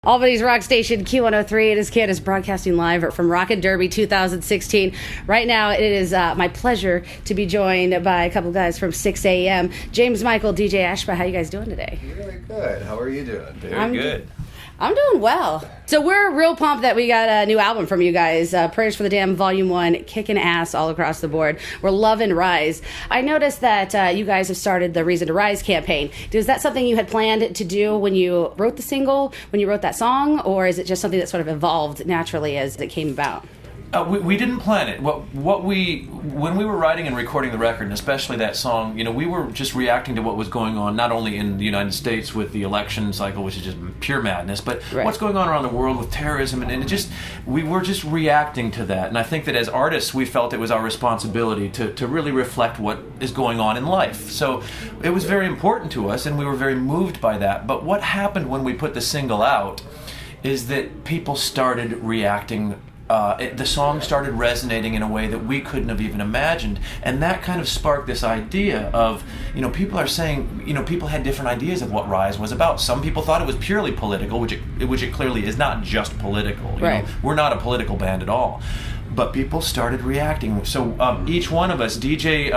Albany's rock station Q103. It is Candace broadcasting live from Rockin' Derby 2016. Right now, it is my pleasure to be joined by a couple guys from Sixx AM. James Michael, DJ Ashba. How you guys doing today? Really good. How are you doing? Very good. I'm doing well. So we're real pumped that we got a new album from you guys. Prayers for the Damned Volume 1, kicking ass all across the board. We're loving Rise. I noticed that you guys have started the Reason to Rise campaign. Is that something you had planned to do when you wrote the single, when you wrote that song, or is it just something that sort of evolved naturally as it came about? We didn't plan it. When we were writing and recording the record, and especially that song, we were just reacting to what was going on, not only in the United States with the election cycle, which is just pure madness, but what's going on around the world with terrorism, and we were just reacting to that. And I think that as artists, we felt it was our responsibility to really reflect what is going on in life. So it was very important to us, and we were very moved by that. But what happened when we put the single out is that people started reacting. The song started resonating in a way that we couldn't have even imagined, and that kind of sparked this idea of, people are saying, people had different ideas of what Rise was about. Some people thought it was purely political, which it clearly is not just political. Right. We're not a political band at all. But people started reacting. So each one of us, DJ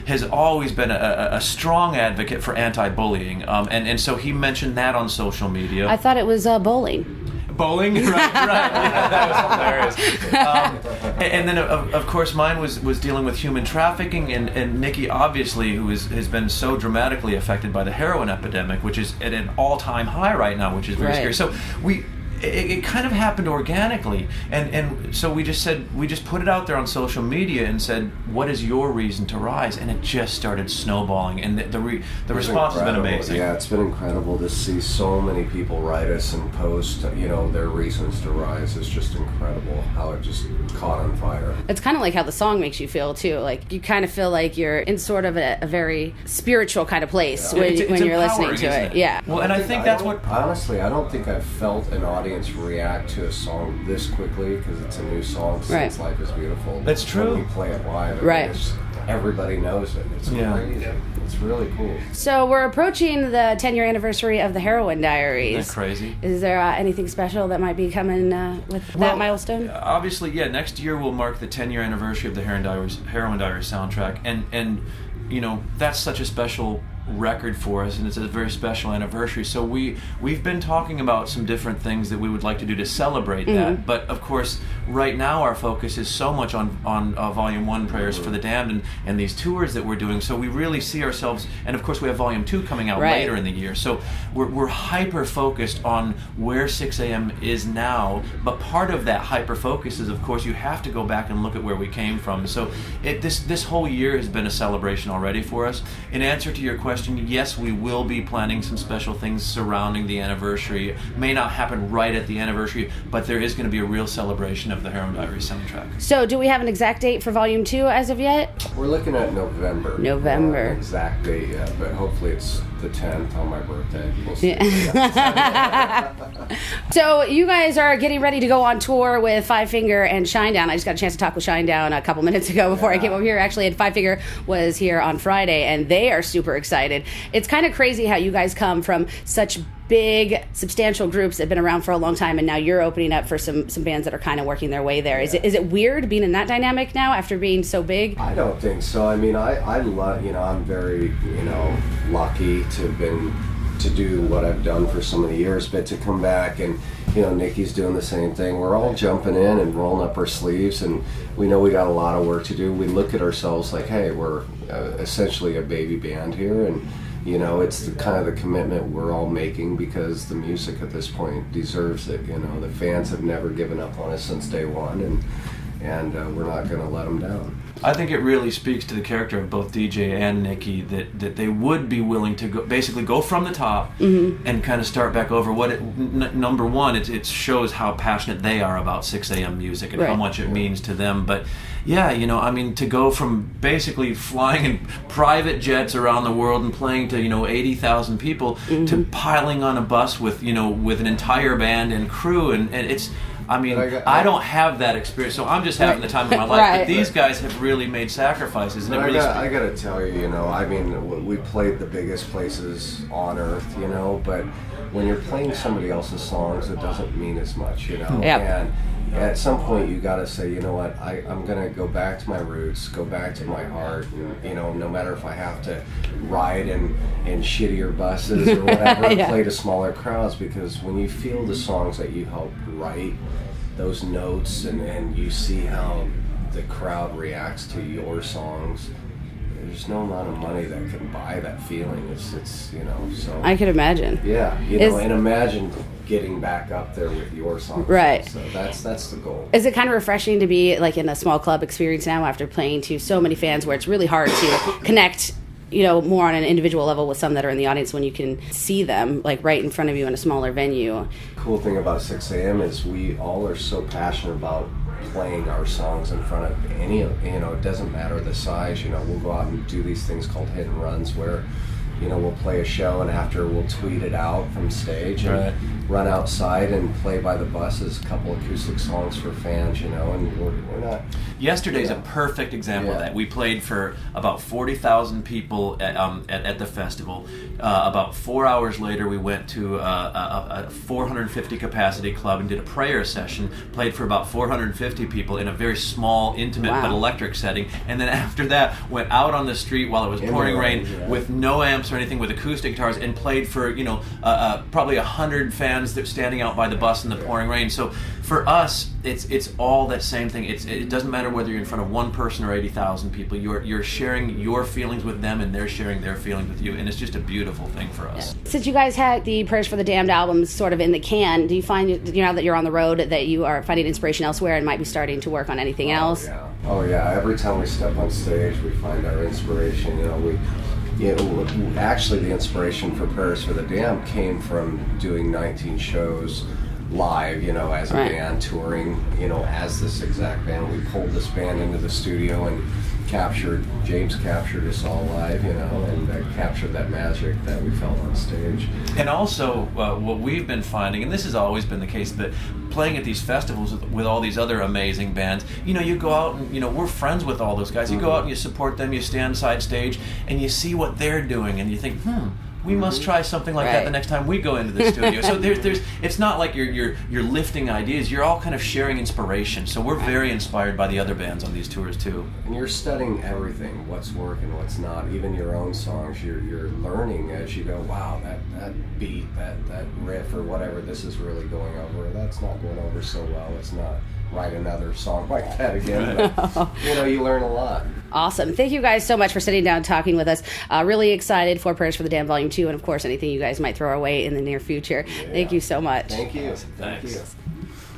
has always been a strong advocate for anti-bullying, and so he mentioned that on social media. I thought it was bowling. Bowling, right. Yeah, that was hilarious. And then, of course, mine was dealing with human trafficking, and Nikki, obviously, who has been so dramatically affected by the heroin epidemic, which is at an all-time high right now, which is very scary. So it kind of happened organically, and so we just put it out there on social media and said, what is your reason to rise? And it just started snowballing, and the response has been amazing. Yeah, it's been incredible to see so many people write us and post their reasons to rise. It's just incredible how it just caught on fire. It's kind of like how the song makes you feel too. Like you kind of feel like you're in sort of a very spiritual kind of place when you're listening to it. Yeah. Well, and I think that's what honestly, I don't think I've felt an audience react to a song this quickly, because it's a new song since Life is Beautiful. That's true. When we play it live, everybody knows it. It's crazy. It's really cool. So we're approaching the 10-year anniversary of the Heroin Diaries. Isn't that crazy? Is there anything special that might be coming with that milestone? Obviously, next year will mark the 10-year anniversary of the Heroin Diaries soundtrack, and that's such a special record for us, and it's a very special anniversary. So we've been talking about some different things that we would like to do to celebrate that. But of course, right now our focus is so much on Volume 1, Prayers for the Damned, and these tours that we're doing. So we really see ourselves, and of course we have Volume 2 coming out later in the year. So we're hyper focused on where Sixx AM is now. But part of that hyper focus is, of course, you have to go back and look at where we came from. So this whole year has been a celebration already for us. In answer to your question, yes, we will be planning some special things surrounding the anniversary. It may not happen right at the anniversary, but there is going to be a real celebration of the Heroin Diaries soundtrack. So do we have an exact date for Volume 2 as of yet? We're looking at November. November. Exact date yet, but hopefully it's the 10th on my birthday. We'll see. So you guys are getting ready to go on tour with Five Finger and Shinedown. I just got a chance to talk with Shinedown a couple minutes ago before I came over here. Actually, and Five Finger was here on Friday, and they are super excited. It's kind of crazy how you guys come from such big, substantial groups that have been around for a long time, and now you're opening up for some bands that are kind of working their way there. Is it weird being in that dynamic now after being so big? I don't think so. I mean, I love, I'm very, lucky to do what I've done for so many years, but to come back and, Nikki's doing the same thing. We're all jumping in and rolling up our sleeves, and we know we got a lot of work to do. We look at ourselves like, hey, we're essentially a baby band here, and it's the kind of the commitment we're all making, because the music at this point deserves it. The fans have never given up on us since day one, and we're not going to let them down. I think it really speaks to the character of both DJ and Nikki that they would be willing to basically go from the top and kind of start back over. Number one, it shows how passionate they are about Sixx AM music and how much it means to them. But to go from basically flying in private jets around the world and playing to 80,000 people to piling on a bus with an entire band and crew, and it's. I don't have that experience, so I'm just having the time of my life. But these guys have really made sacrifices, and I got to tell you, we played the biggest places on earth, but when you're playing somebody else's songs, it doesn't mean as much, you know. Yep. And at some point, you got to say, you know what, I'm going to go back to my roots, go back to my heart, and, you know, no matter if I have to ride in shittier buses or whatever, Yeah. play to smaller crowds, because when you feel the songs that you helped write, those notes, and you see how the crowd reacts to your songs, there's no amount of money that can buy that feeling. It's you know, so I could imagine. yeah, you know, and imagine getting back up there with your songs. Right. So that's the goal. Is it kind of refreshing to be like in a small club experience now after playing to so many fans, where it's really hard to connect, you know, more on an individual level with some that are in the audience when you can see them like right in front of you in a smaller venue? Cool thing about 6 a.m. is we all are so passionate about playing our songs in front of any, you know, it doesn't matter the size, you know, we'll go out and do these things called hit and runs where, you know, we'll play a show and after we'll tweet it out from stage and run outside and play by the buses, a couple acoustic songs for fans, you know, and we're not... Yesterday's a perfect example of that. We played for about 40,000 people at the festival. About 4 hours later, we went to a 450 capacity club and did a prayer session. Played for about 450 people in a very small, intimate but electric setting. And then after that, went out on the street while it was pouring rain with no amps or anything, with acoustic guitars, and played for, you know, probably 100 fans that standing out by the bus in the pouring rain. So for us, it's all that same thing. It doesn't matter whether you're in front of one person or 80,000 people. You're sharing your feelings with them, and they're sharing their feelings with you, and it's just a beautiful thing for us. Since you guys had the Prayers for the Damned albums sort of in the can, do you find, you know, that you're on the road, that you are finding inspiration elsewhere and might be starting to work on anything else? Oh yeah. Every time we step on stage, we find our inspiration. You know, actually the inspiration for Prayers for the Damned came from doing 19 shows live, you know, as a band, touring, you know, as this exact band. We pulled this band into the studio and James captured us all live, you know, and captured that magic that we felt on stage. And also, what we've been finding, and this has always been the case, but playing at these festivals with all these other amazing bands, you know, you go out and, you know, we're friends with all those guys. You go out and you support them, you stand side stage, and you see what they're doing, and you think, we must try something like that the next time we go into the studio. So there's it's not like you're lifting ideas. You're all kind of sharing inspiration. So we're very inspired by the other bands on these tours too. And you're studying everything, what's working, what's not. Even your own songs, you're learning as you go. Wow, that beat, that riff or whatever, this is really going over. That's not going over so well. Let's not write another song like that again. But, you know, you learn a lot. Awesome. Thank you guys so much for sitting down and talking with us. Really excited for Prayers for the Damned Volume 2, and of course anything you guys might throw our way in the near future. Thank you so much. Thank you. Thanks. Thank you.